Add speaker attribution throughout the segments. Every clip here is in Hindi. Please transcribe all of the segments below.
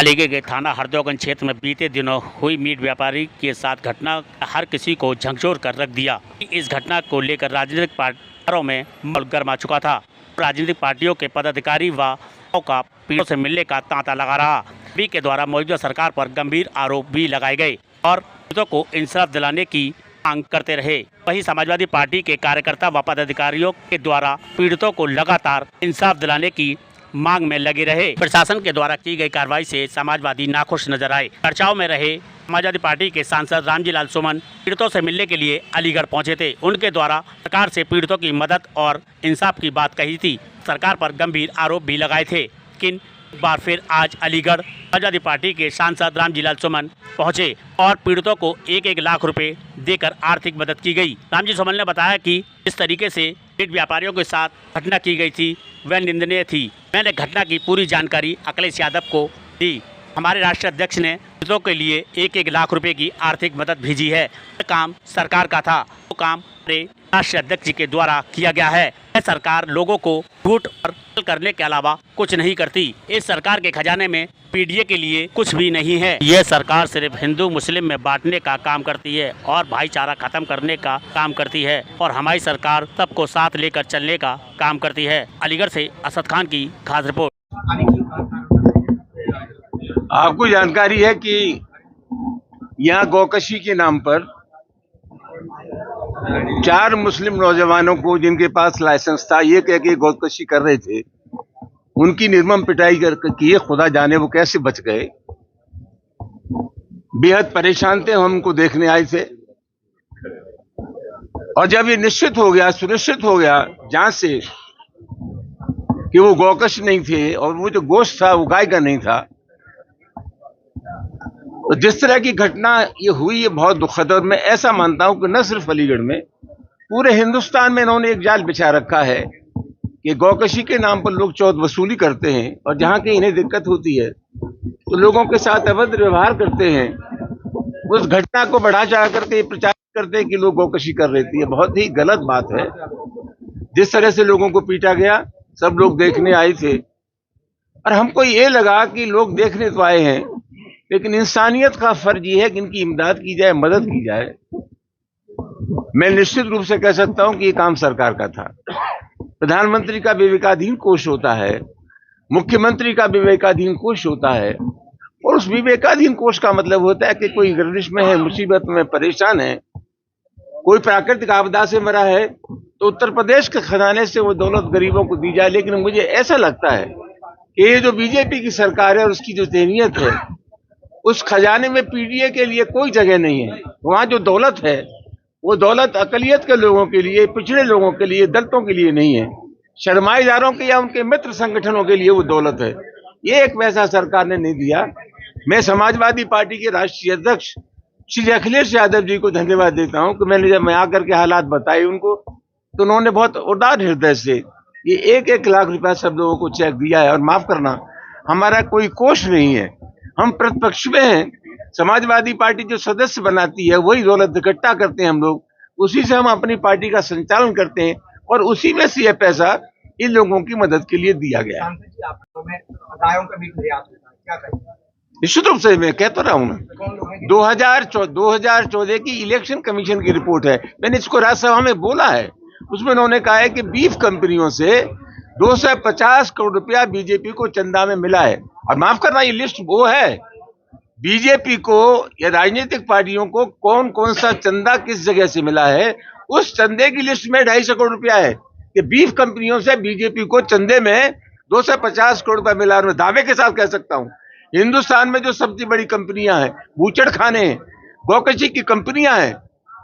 Speaker 1: अलीगढ़ के थाना हरदोगंज क्षेत्र में बीते दिनों हुई मीट व्यापारी के साथ घटना हर किसी को झकझोर कर रख दिया। इस घटना को लेकर राजनीतिक पार्टियों में माहौल गर्मा चुका था। राजनीतिक पार्टियों के पदाधिकारी व का पीड़ितों से मिलने का तांता लगा रहा। बी के द्वारा मौजूदा सरकार पर गंभीर आरोप भी लगाए गए और पीड़ितों को इंसाफ दिलाने की मांग करते रहे। वहीं समाजवादी पार्टी के कार्यकर्ता व पदाधिकारियों के द्वारा पीड़ितों को लगातार इंसाफ दिलाने की मांग में लगे रहे। प्रशासन के द्वारा की गई कार्रवाई से समाजवादी नाखुश नजर आए। चर्चाओं में रहे समाजवादी पार्टी के सांसद रामजी लाल सुमन पीड़ितों से मिलने के लिए अलीगढ़ पहुंचे थे। उनके द्वारा सरकार से पीड़ितों की मदद और इंसाफ की बात कही थी। सरकार पर गंभीर आरोप भी लगाए थे। लेकिन एक बार फिर आज अलीगढ़ समाजवादी पार्टी के सांसद रामजी लाल सुमन पहुंचे और पीड़ितों को 1-1 लाख रुपए देकर आर्थिक मदद की गई। रामजी सुमन ने बताया कि इस तरीके से मीट व्यापारियों के साथ घटना की गई थी वह निंदनीय थी। मैंने घटना की पूरी जानकारी अखिलेश यादव को दी। हमारे राष्ट्रीय अध्यक्ष ने पीड़ितों के लिए 1-1 लाख रुपए की आर्थिक मदद भेजी है। यह काम सरकार का था, वो काम हमारे राष्ट्रीय अध्यक्ष जी के द्वारा किया गया है। यह सरकार लोगों को लूट और करने के अलावा कुछ नहीं करती। इस सरकार के खजाने में पीडीए के लिए कुछ भी नहीं है। यह सरकार सिर्फ हिंदू मुस्लिम में बांटने का काम करती है और भाईचारा खत्म करने का काम करती है और हमारी सरकार सबको साथ लेकर चलने का काम करती है। अलीगढ़ से असद खान की खास रिपोर्ट।
Speaker 2: आपको जानकारी है कि यहाँ गौकशी के नाम पर 4 मुस्लिम नौजवानों को जिनके पास लाइसेंस था ये कह के गौकशी कर रहे थे, उनकी निर्मम पिटाई की। खुदा जाने वो कैसे बच गए। बेहद परेशान थे, हम उनको देखने आए थे और जब ये निश्चित हो गया, सुनिश्चित हो गया जांच से कि वो गौकश नहीं थे और वो जो गोश्त था वो गाय का नहीं था, तो जिस तरह की घटना ये हुई ये बहुत दुखद है। और मैं ऐसा मानता हूं कि न सिर्फ अलीगढ़ में, पूरे हिंदुस्तान में इन्होंने एक जाल बिछा रखा है कि गौकशी के नाम पर लोग चौथ वसूली करते हैं और जहां कहीं इन्हें दिक्कत होती है तो लोगों के साथ अभद्र व्यवहार करते हैं। उस घटना को बढ़ा चढ़ा करके ये प्रचार करते हैं कि लोग गौकशी कर रहे थे। ये बहुत ही गलत बात है। जिस तरह से लोगों को पीटा गया, सब लोग देखने आए थे और हमको ये लगा कि लोग देखने तो आए हैं, लेकिन इंसानियत का फर्ज ये है कि इनकी इमदाद की जाए, मदद की जाए। मैं निश्चित रूप से कह सकता हूं कि ये काम सरकार का था। प्रधानमंत्री का विवेकाधीन कोष होता है, मुख्यमंत्री का विवेकाधीन कोष होता है और उस विवेकाधीन कोष का मतलब होता है कि कोई गर्दिश में है, मुसीबत में, परेशान है, कोई प्राकृतिक आपदा से मरा है तो उत्तर प्रदेश के खजाने से वो दौलत गरीबों को दी जाए। लेकिन मुझे ऐसा लगता है कि ये जो बीजेपी की सरकार है और उसकी जो ज़हनीयत है, उस खजाने में पीडीए के लिए कोई जगह नहीं है। वहां जो दौलत है वो दौलत अकलियत के लोगों के लिए, पिछड़े लोगों के लिए, दलितों के लिए नहीं है, शर्माईदारों के या उनके मित्र संगठनों के लिए वो दौलत है। ये एक पैसा सरकार ने नहीं दिया। मैं समाजवादी पार्टी के राष्ट्रीय अध्यक्ष श्री अखिलेश यादव जी को धन्यवाद देता हूं कि मैंने जब मैं आकर के हालात बताए उनको, तो उन्होंने बहुत उदार हृदय से ये 1-1 लाख रुपया सब लोगों को चेक दिया है। और माफ करना, हमारा कोई कोष नहीं है, हम प्रतिपक्ष में हैं। समाजवादी पार्टी जो सदस्य बनाती है वही दौलत इकट्ठा करते हैं हम लोग, उसी से हम अपनी पार्टी का संचालन करते हैं और उसी में से यह पैसा इन लोगों की मदद के लिए दिया गया। निश्चित रूप से मैं कहता रहा हूं, 2014 की इलेक्शन कमीशन की रिपोर्ट है, मैंने इसको राज्यसभा में बोला है। उसमें उन्होंने कहा है कि बीफ कंपनियों से 250 करोड़ रुपया बीजेपी को चंदा में मिला है। और माफ करना, ये लिस्ट वो है बीजेपी को या राजनीतिक पार्टियों को कौन कौन सा चंदा किस जगह से मिला है, उस चंदे की लिस्ट में 250 करोड़ रुपया है कि बीफ कंपनियों से बीजेपी को चंदे में 250 करोड़ रुपया मिला। मैं दावे के साथ कह सकता हूं, हिंदुस्तान में जो सबसे बड़ी कंपनियां हैं, बूचड़ खाने हैं, गौकशी की कंपनियां हैं,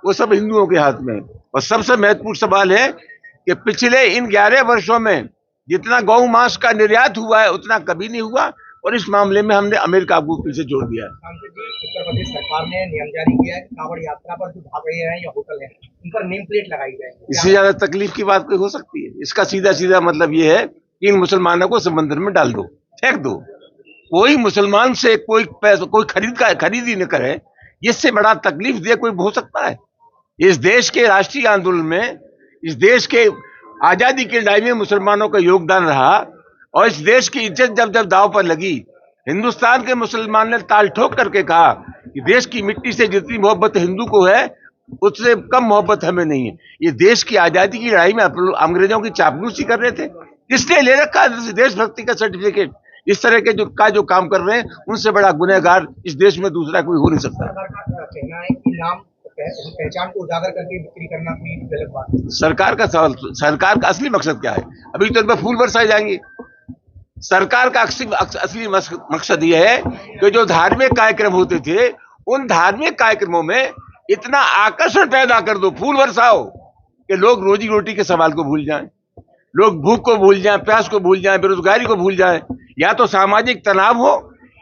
Speaker 2: वो सब हिंदुओं के हाथ में। और सबसे महत्वपूर्ण सवाल है कि पिछले इन 11 वर्षों में जितना गौ मांस का निर्यात हुआ है उतना कभी नहीं हुआ और इस मामले में हमने अमेरिका को पीछे जोड़ दिया है।
Speaker 3: उत्तर प्रदेश सरकार ने नियम जारी किया है कि कांवड़ यात्रा पर जो ढाबे हैं या होटल हैं उन पर नेम प्लेट लगाई जाए।
Speaker 2: इससे ज्यादा तकलीफ की बात कोई हो सकती है? इसका सीधा सीधा मतलब ये है कि इन मुसलमानों को समंदर में डाल दो, फेंक दो। कोई मुसलमान से कोई पैसा, कोई खरीद ही न करे, इससे बड़ा तकलीफ दे कोई हो सकता है? इस देश के राष्ट्रीय आंदोलन में, इस देश के आजादी की लड़ाई में मुसलमानों का योगदान रहा और इस देश की इज्जत जब जब दांव पर लगी, हिंदुस्तान के मुसलमान ने ताल ठोक करके कहा कि देश की मिट्टी से जितनी मोहब्बत हिंदू को है उससे कम मोहब्बत हमें नहीं है। ये देश की आजादी की लड़ाई में आप लोग अंग्रेजों की चापलूसी कर रहे थे। किसने ले रखा है देशभक्ति का सर्टिफिकेट? इस तरह के जो काम कर रहे हैं उनसे बड़ा गुनहगार इस देश में दूसरा कोई हो नहीं सकता।
Speaker 3: सरकार का कहना है कि नाम पहचान को उजागर करके बिक्री करना कोई गलत बात है।
Speaker 2: सरकार का सवाल, सरकार का असली मकसद क्या है? अभी तो इनमें फूल बरसाए जाएंगे। सरकार का असली मकसद यह है कि जो धार्मिक कार्यक्रम होते थे उन धार्मिक कार्यक्रमों में इतना आकर्षण पैदा कर दो, फूल बरसाओ कि लोग रोजी रोटी के सवाल को भूल जाएं, लोग भूख को भूल जाएं, प्यास को भूल जाएं, बेरोजगारी को भूल जाएं। या तो सामाजिक तनाव हो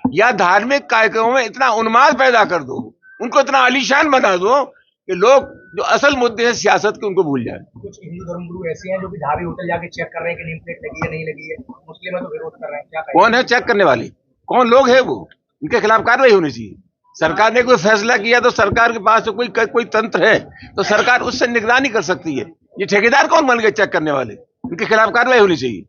Speaker 2: या धार्मिक कार्यक्रमों में इतना उन्माद पैदा कर दो, उनको इतना आलीशान बना दो कि लोग जो असल मुद्दे हैं सियासत के उनको भूल जाएं।
Speaker 3: कुछ हिंदू धर्मगुरु ऐसे हैं जो कि ढाबे होटल जाके चेक कर रहे हैं कि नेम प्लेट लगी है नहीं लगी है, मुस्लिम है तो विरोध कर रहे हैं, क्या कहें?
Speaker 2: कौन है चेक करने वाले? कौन लोग हैं वो? इनके खिलाफ कार्रवाई होनी चाहिए। सरकार ने कोई फैसला किया तो सरकार के पास कोई तंत्र है तो सरकार उससे निगरानी कर सकती है। ये ठेकेदार कौन बन गए चेक करने वाले? इनके खिलाफ कार्रवाई होनी चाहिए।